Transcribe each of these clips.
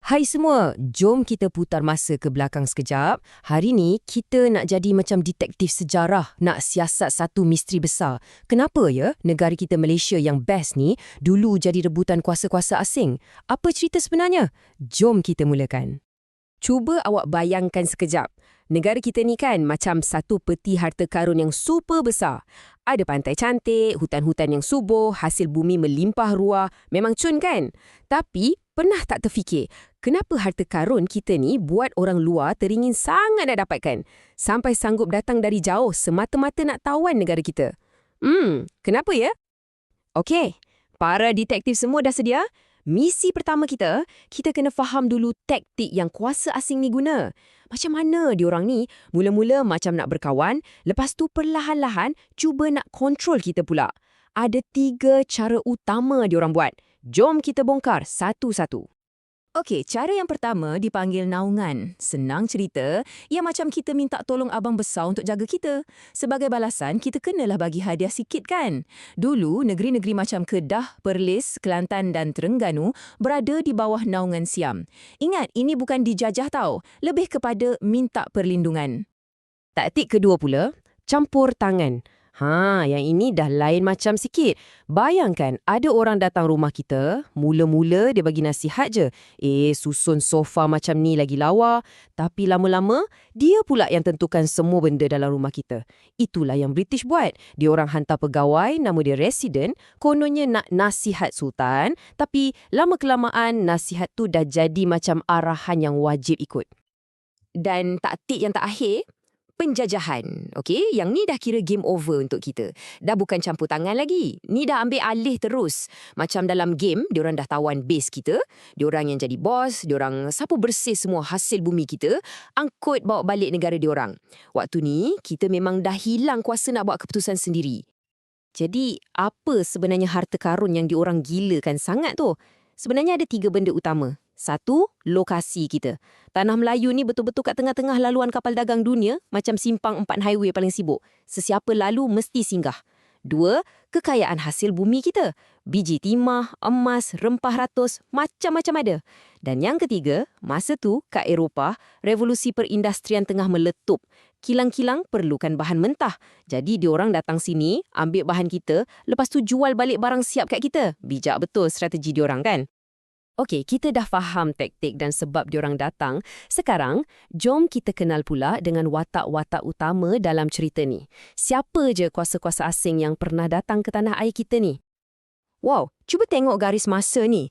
Hai semua, jom kita putar masa ke belakang sekejap. Hari ni kita nak jadi macam detektif sejarah, nak siasat satu misteri besar. Kenapa ya negara kita Malaysia yang best ni dulu jadi rebutan kuasa-kuasa asing? Apa cerita sebenarnya? Jom kita mulakan. Cuba awak bayangkan sekejap. Negara kita ni kan macam satu peti harta karun yang super besar. Ada pantai cantik, hutan-hutan yang subur, hasil bumi melimpah ruah. Memang cun kan? Tapi pernah tak terfikir, kenapa harta karun kita ni buat orang luar teringin sangat nak dapatkan? Sampai sanggup datang dari jauh semata-mata nak tawan negara kita. Kenapa ya? Okey, para detektif semua dah sedia? Misi pertama kita kena faham dulu taktik yang kuasa asing ni guna. Macam mana diorang ni mula-mula macam nak berkawan, lepas tu perlahan-lahan cuba nak kontrol kita pula. Ada 3 cara utama diorang buat. Jom kita bongkar satu-satu. Okey, cara yang pertama dipanggil naungan. Senang cerita, ia macam kita minta tolong abang besar untuk jaga kita. Sebagai balasan, kita kenalah bagi hadiah sikit kan? Dulu, negeri-negeri macam Kedah, Perlis, Kelantan dan Terengganu berada di bawah naungan Siam. Ingat, ini bukan dijajah tau, lebih kepada minta perlindungan. Taktik kedua pula, campur tangan. Yang ini dah lain macam sikit. Bayangkan, ada orang datang rumah kita, mula-mula dia bagi nasihat je. Susun sofa macam ni lagi lawa. Tapi lama-lama, dia pula yang tentukan semua benda dalam rumah kita. Itulah yang British buat. Dia orang hantar pegawai, nama dia resident, kononnya nak nasihat Sultan. Tapi lama-kelamaan, nasihat tu dah jadi macam arahan yang wajib ikut. Dan taktik yang tak akhir, penjajahan. Okey, yang ni dah kira game over untuk kita. Dah bukan campur tangan lagi. Ni dah ambil alih terus. Macam dalam game, diorang dah tawan base kita. Diorang yang jadi bos, diorang sapu bersih semua hasil bumi kita, angkut bawa balik negara diorang. Waktu ni, kita memang dah hilang kuasa nak buat keputusan sendiri. Jadi, apa sebenarnya harta karun yang diorang gilakan sangat tu? Sebenarnya ada 3 benda utama. 1, lokasi kita. Tanah Melayu ni betul-betul kat tengah-tengah laluan kapal dagang dunia, macam simpang 4 highway paling sibuk. Sesiapa lalu mesti singgah. 2, kekayaan hasil bumi kita. Biji timah, emas, rempah ratus, macam-macam ada. Dan yang ketiga, masa tu kat Eropah, revolusi perindustrian tengah meletup. Kilang-kilang perlukan bahan mentah. Jadi diorang datang sini, ambil bahan kita, lepas tu jual balik barang siap kat kita. Bijak betul strategi diorang kan? Okey, kita dah faham taktik dan sebab diorang datang. Sekarang, jom kita kenal pula dengan watak-watak utama dalam cerita ni. Siapa je kuasa-kuasa asing yang pernah datang ke tanah air kita ni? Wow, cuba tengok garis masa ni.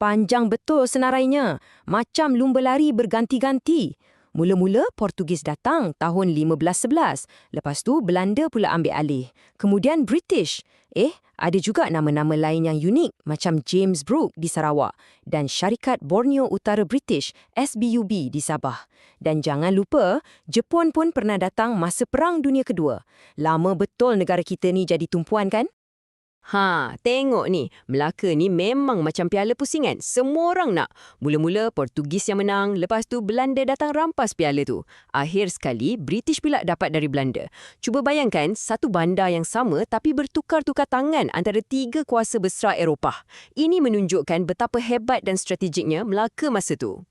Panjang betul senarainya. Macam lumba lari berganti-ganti. Mula-mula Portugis datang tahun 1511. Lepas tu Belanda pula ambil alih. Kemudian British. Ada juga nama-nama lain yang unik macam James Brooke di Sarawak dan Syarikat Borneo Utara British SBUB di Sabah. Dan jangan lupa, Jepun pun pernah datang masa Perang Dunia Kedua. Lama betul negara kita ni jadi tumpuan kan? Tengok ni. Melaka ni memang macam piala pusingan. Semua orang nak. Mula-mula Portugis yang menang, lepas tu Belanda datang rampas piala tu. Akhir sekali, British pula dapat dari Belanda. Cuba bayangkan, satu bandar yang sama tapi bertukar-tukar tangan antara 3 kuasa besar Eropah. Ini menunjukkan betapa hebat dan strategiknya Melaka masa tu.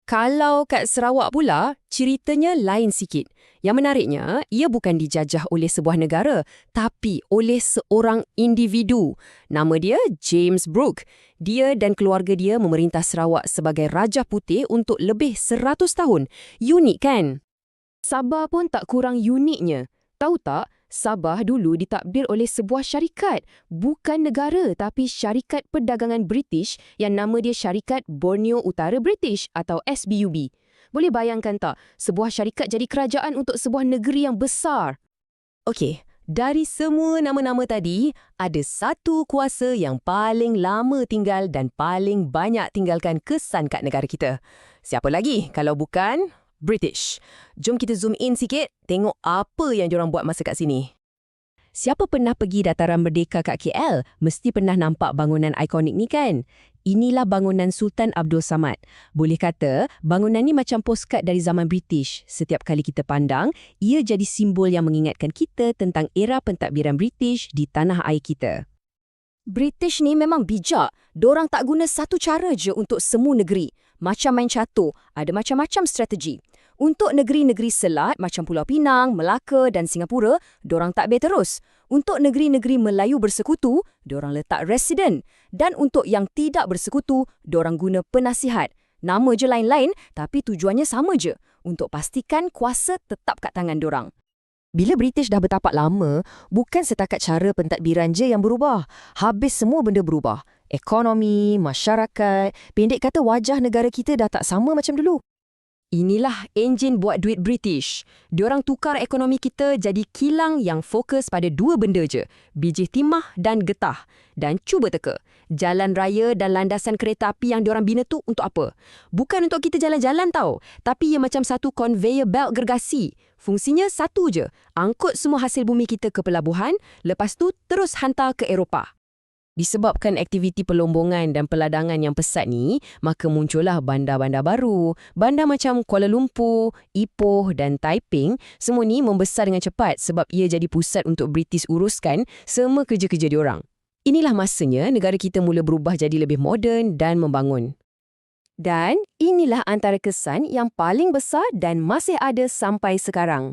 Kalau kat Sarawak pula, ceritanya lain sikit. Yang menariknya, ia bukan dijajah oleh sebuah negara, tapi oleh seorang individu. Nama dia James Brooke. Dia dan keluarga dia memerintah Sarawak sebagai Raja Putih untuk lebih 100 tahun. Unik kan? Sabah pun tak kurang uniknya. Tahu tak, Sabah dulu ditakdir oleh sebuah syarikat. Bukan negara, tapi syarikat perdagangan British yang nama dia Syarikat Borneo Utara British atau SBUB. Boleh bayangkan tak, sebuah syarikat jadi kerajaan untuk sebuah negeri yang besar. Okey, dari semua nama-nama tadi, ada satu kuasa yang paling lama tinggal dan paling banyak tinggalkan kesan kat negara kita. Siapa lagi kalau bukan British? Jom kita zoom in sikit, tengok apa yang diorang buat masa kat sini. Siapa pernah pergi Dataran Merdeka kat KL, mesti pernah nampak bangunan ikonik ni kan? Inilah bangunan Sultan Abdul Samad. Boleh kata, bangunan ni macam postcard dari zaman British. Setiap kali kita pandang, ia jadi simbol yang mengingatkan kita tentang era pentadbiran British di tanah air kita. British ni memang bijak. Dorang tak guna satu cara je untuk semua negeri. Macam main catur, ada macam-macam strategi. Untuk negeri-negeri selat macam Pulau Pinang, Melaka dan Singapura, dorang takbir terus. Untuk negeri-negeri Melayu bersekutu, dorang letak residen. Dan untuk yang tidak bersekutu, dorang guna penasihat. Nama je lain-lain, tapi tujuannya sama je. Untuk pastikan kuasa tetap kat tangan dorang. Bila British dah bertapak lama, bukan setakat cara pentadbiran je yang berubah. Habis semua benda berubah. Ekonomi, masyarakat, pendek kata wajah negara kita dah tak sama macam dulu. Inilah enjin buat duit British. Diorang tukar ekonomi kita jadi kilang yang fokus pada dua benda je, biji timah dan getah. Dan cuba teka, jalan raya dan landasan kereta api yang diorang bina tu untuk apa? Bukan untuk kita jalan-jalan tau, tapi ia macam satu conveyor belt gergasi. Fungsinya satu je, angkut semua hasil bumi kita ke pelabuhan, lepas tu terus hantar ke Eropah. Disebabkan aktiviti pelombongan dan peladangan yang pesat ni, maka muncullah bandar-bandar baru. Bandar macam Kuala Lumpur, Ipoh dan Taiping, semua ni membesar dengan cepat sebab ia jadi pusat untuk British uruskan semua kerja-kerja diorang. Inilah masanya negara kita mula berubah jadi lebih moden dan membangun. Dan inilah antara kesan yang paling besar dan masih ada sampai sekarang.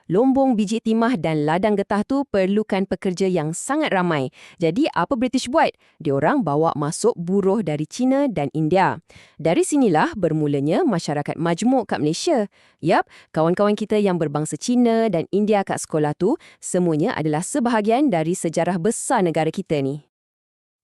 Lombong biji timah dan ladang getah tu perlukan pekerja yang sangat ramai. Jadi apa British buat? Diorang bawa masuk buruh dari China dan India. Dari sinilah bermulanya masyarakat majmuk kat Malaysia. Yap, kawan-kawan kita yang berbangsa China dan India kat sekolah tu, semuanya adalah sebahagian dari sejarah besar negara kita ni.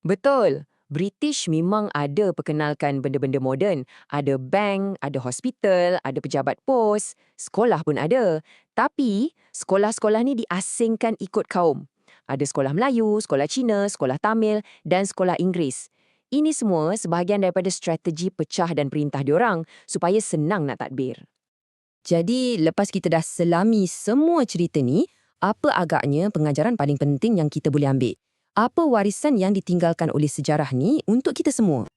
Betul. British memang ada perkenalkan benda-benda moden. Ada bank, ada hospital, ada pejabat pos, sekolah pun ada. Tapi, sekolah-sekolah ni diasingkan ikut kaum. Ada sekolah Melayu, sekolah Cina, sekolah Tamil dan sekolah Inggeris. Ini semua sebahagian daripada strategi pecah dan perintah diorang supaya senang nak tadbir. Jadi, lepas kita dah selami semua cerita ni, apa agaknya pengajaran paling penting yang kita boleh ambil? Apa warisan yang ditinggalkan oleh sejarah ni untuk kita semua?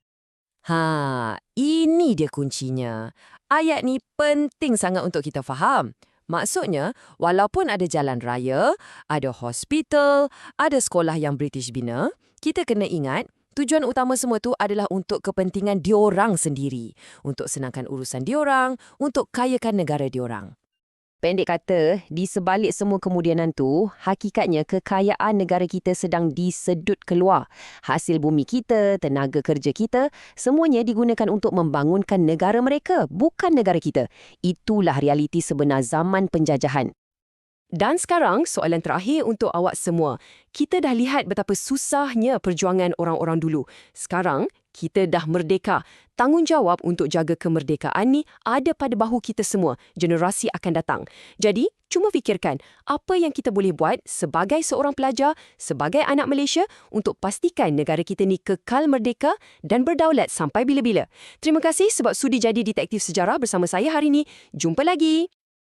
Ini dia kuncinya. Ayat ni penting sangat untuk kita faham. Maksudnya, walaupun ada jalan raya, ada hospital, ada sekolah yang British bina, kita kena ingat tujuan utama semua tu adalah untuk kepentingan diorang sendiri, untuk senangkan urusan diorang, untuk kayakan negara diorang. Pendek kata, di sebalik semua kemudianan tu, hakikatnya kekayaan negara kita sedang disedut keluar. Hasil bumi kita, tenaga kerja kita, semuanya digunakan untuk membangunkan negara mereka, bukan negara kita. Itulah realiti sebenar zaman penjajahan. Dan sekarang, soalan terakhir untuk awak semua. Kita dah lihat betapa susahnya perjuangan orang-orang dulu. Sekarang, kita dah merdeka. Tanggungjawab untuk jaga kemerdekaan ni ada pada bahu kita semua, generasi akan datang. Jadi, cuma fikirkan apa yang kita boleh buat sebagai seorang pelajar, sebagai anak Malaysia untuk pastikan negara kita ni kekal merdeka dan berdaulat sampai bila-bila. Terima kasih sebab sudi jadi detektif sejarah bersama saya hari ini. Jumpa lagi!